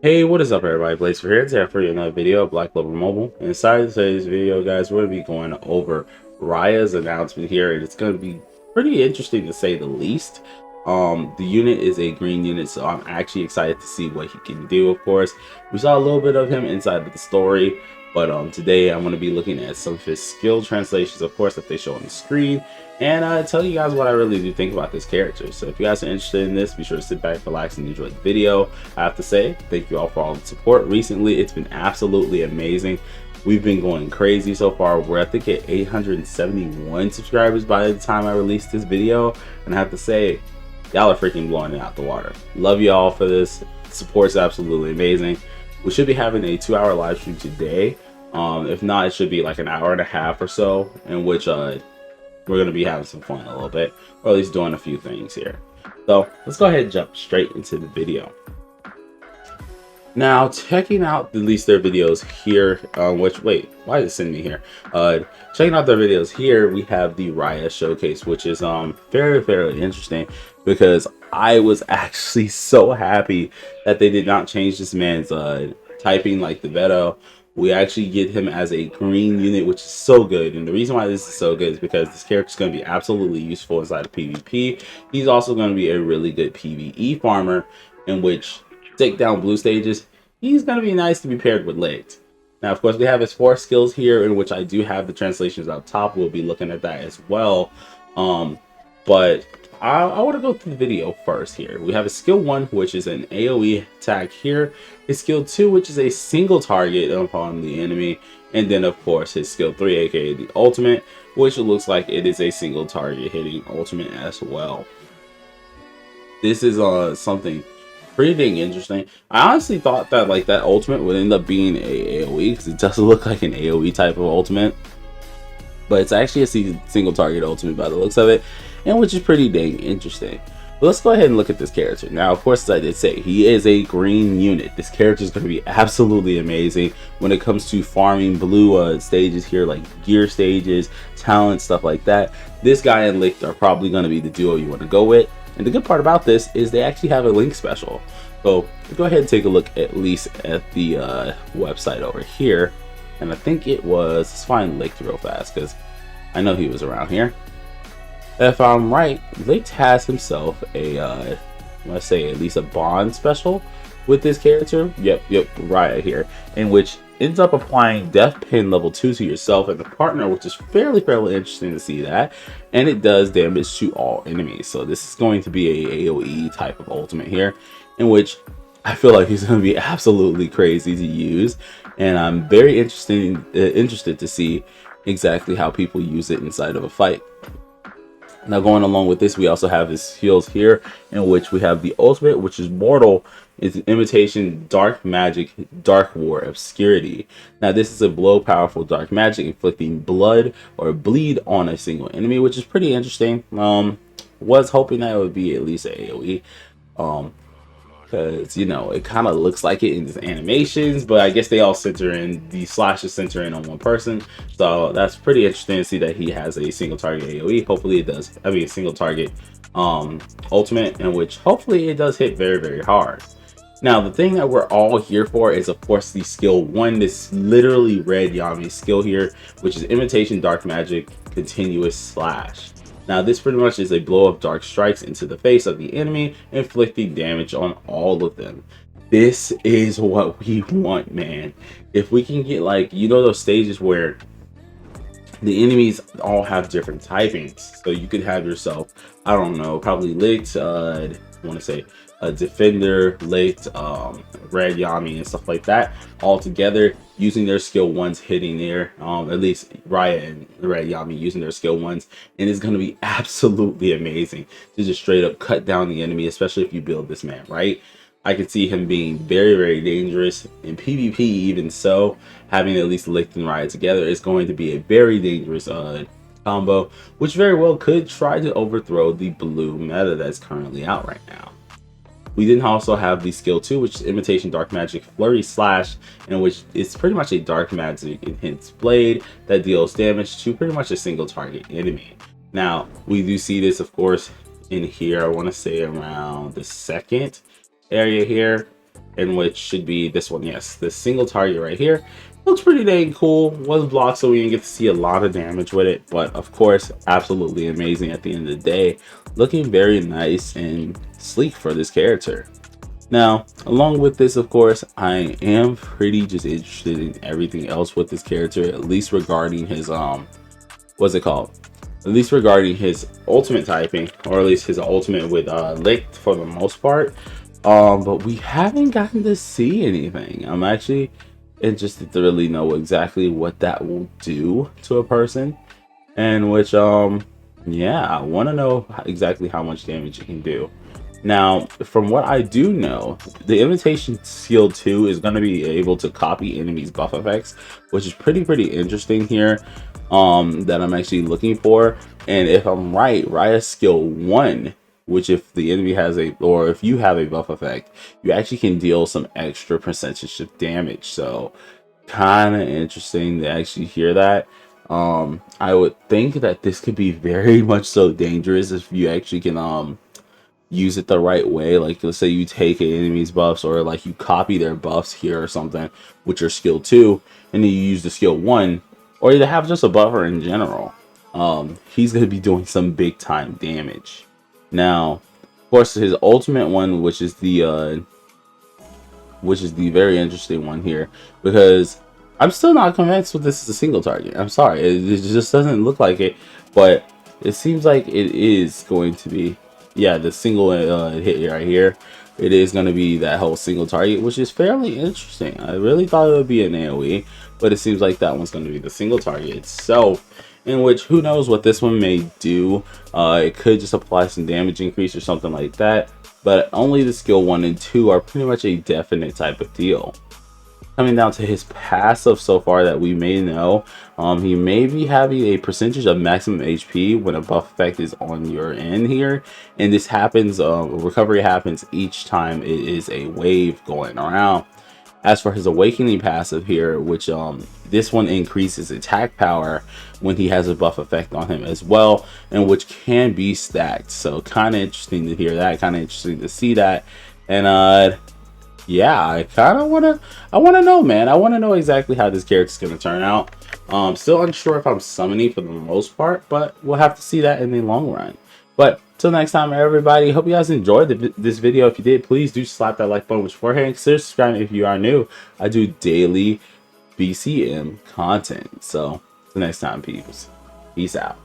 Hey, what is up everybody? Blaze for here. Today for you another video of BlackCloverMobile. And inside of today's video, guys, we're going to be going over Rhya's announcement here, and it's going to be pretty interesting to say the least. The unit is a green unit, so I'm actually excited to see what he can do. Of course, we saw a little bit of him inside of the story, but today I'm going to be looking at some of his skill translations, of course, that they show on the screen, and tell you guys what I really do think about this character. So if you guys are interested in this, be sure to sit back, relax, and enjoy the video. I have to say, thank you all for all the support recently. It's been absolutely amazing. We've been going crazy so far. We're, I think, at 871 subscribers by the time I released this video, and I have to say, y'all are freaking blowing it out the water. Love y'all for this. Support's absolutely amazing. We should be having a 2-hour live stream today. If not, it should be like an hour and a half or so, in which we're going to be having some fun a little bit, or at least doing a few things here. So let's go ahead and jump straight into the video. Now, checking out at least their videos here, wait, why did it send me here? Checking out their videos here, we have the Rhya showcase, which is fairly interesting, because I was actually so happy that they did not change this man's typing like the Veto. We actually get him as a green unit, which is so good. And the reason why this is so good is because this character is going to be absolutely useful inside of PvP. He's also going to be a really good PvE farmer, in which take down blue stages. He's going to be nice to be paired with legs. Now, of course, we have his 4 skills here, in which I do have the translations up top. We'll be looking at that as well. But I want to go through the video first here. We have a skill 1, which is an AoE attack here. His skill 2, which is a single target upon the enemy. And then, of course, his skill 3, aka the ultimate, which looks like it is a single target hitting ultimate as well. This is something pretty dang interesting. I honestly thought that that ultimate would end up being a AoE, because it does look like an AoE type of ultimate. But it's actually a single target ultimate by the looks of it, and which is pretty dang interesting. But let's go ahead and look at this character. Now, of course, as I did say, he is a green unit. This character is going to be absolutely amazing when it comes to farming blue stages here, like gear stages, talent, stuff like that. This guy and Licht are probably going to be the duo you want to go with. And the good part about this is they actually have a link special. So go ahead and take a look at least at the website over here. And I think it was, let's find Licht real fast, because I know he was around here. If I'm right, Licht has himself a, let's say at least a bond special with this character. Yep, Rhya here, in which ends up applying Death Pin level 2 to yourself and the partner, which is fairly interesting to see that. And it does damage to all enemies. So this is going to be a AoE type of ultimate here, in which I feel like he's going to be absolutely crazy to use, and I'm very interested to see exactly how people use it inside of a fight. Now, going along with this, we also have his heals here, in which we have the ultimate, which is mortal. It's an imitation dark magic, dark war obscurity. Now, this is a blow powerful dark magic, inflicting blood or bleed on a single enemy, which is pretty interesting. Was hoping that it would be at least a AoE. Because, you know, it kind of looks like it in the animations, but I guess they all center in, the slashes center in on one person. So that's pretty interesting to see that he has a single target AoE. Hopefully it does, I mean, a single target ultimate, in which hopefully it does hit very hard. Now, the thing that we're all here for is, of course, the skill 1, this literally red Yami skill here, which is imitation dark magic, continuous slash. Now, this pretty much is a blow of dark strikes into the face of the enemy, inflicting damage on all of them. This is what we want, man. If we can get, like, you know, those stages where the enemies all have different typings. So you could have yourself, I don't know, probably Licht, I want to say a defender, Licht, red Yami and stuff like that, all together using their skill 1s, hitting there, at least Rhya and red Yami using their skill 1s, and it's going to be absolutely amazing to just straight up cut down the enemy, especially if you build this man right. I could see him being very dangerous in PvP. Even so, having at least Licht and Rhya together is going to be a very dangerous combo, which very well could try to overthrow the blue meta that's currently out right now. We then also have the skill 2, which is imitation dark magic flurry slash, in which it's pretty much a dark magic intense blade that deals damage to pretty much a single target enemy. Now, we do see this, of course, in here. I want to say around the second area here, in which should be this one. Yes, this single target right here. Looks pretty dang cool. Was blocked, so we didn't get to see a lot of damage with it, but of course, absolutely amazing at the end of the day. Looking very nice and sleek for this character. Now, along with this, of course, I am pretty just interested in everything else with this character, at least regarding his what's it called? At least regarding his ultimate typing, or at least his ultimate with Lick for the most part. But we haven't gotten to see anything. I'm actually interested to really know exactly what that will do to a person, and which yeah, I want to know exactly how much damage it can do. Now, from what I do know, the Invitation Skill 2 is going to be able to copy enemies' buff effects, which is pretty interesting here, that I'm actually looking for. And if I'm right, Rhya's Skill 1, which if the enemy has a, or if you have a buff effect, you actually can deal some extra percentage of damage. So, kind of interesting to actually hear that. I would think that this could be very much so dangerous if you actually can, use it the right way. Like, let's say you take an enemy's buffs, or like you copy their buffs here or something with your skill 2, and then you use the skill 1, or you have just a buffer in general. He's going to be doing some big time damage. Now, of course, his ultimate one, which is the very interesting one here, because I'm still not convinced that this is a single target. I'm sorry, it just doesn't look like it, but it seems like it is going to be. Yeah, the single hit right here, it is going to be that whole single target, which is fairly interesting. I really thought it would be an AoE, but it seems like that one's going to be the single target itself, in which who knows what this one may do. It could just apply some damage increase or something like that, but only the skill 1 and 2 are pretty much a definite type of deal. Coming down to his passive so far that we may know, he may be having a percentage of maximum HP when a buff effect is on your end here, and this happens, recovery happens each time it is a wave going around. As for his awakening passive here, which this one increases attack power when he has a buff effect on him as well, and which can be stacked. So kind of interesting to hear that, kind of interesting to see that, and yeah, I kind of want to know, man. I want to know exactly how this character's going to turn out. Still unsure if I'm summoning for the most part, but we'll have to see that in the long run. But till next time, everybody, hope you guys enjoyed this video. If you did, please do slap that like button with your forehead, and consider subscribing if you are new. I do daily BCM content. So till next time, peeps. Peace out.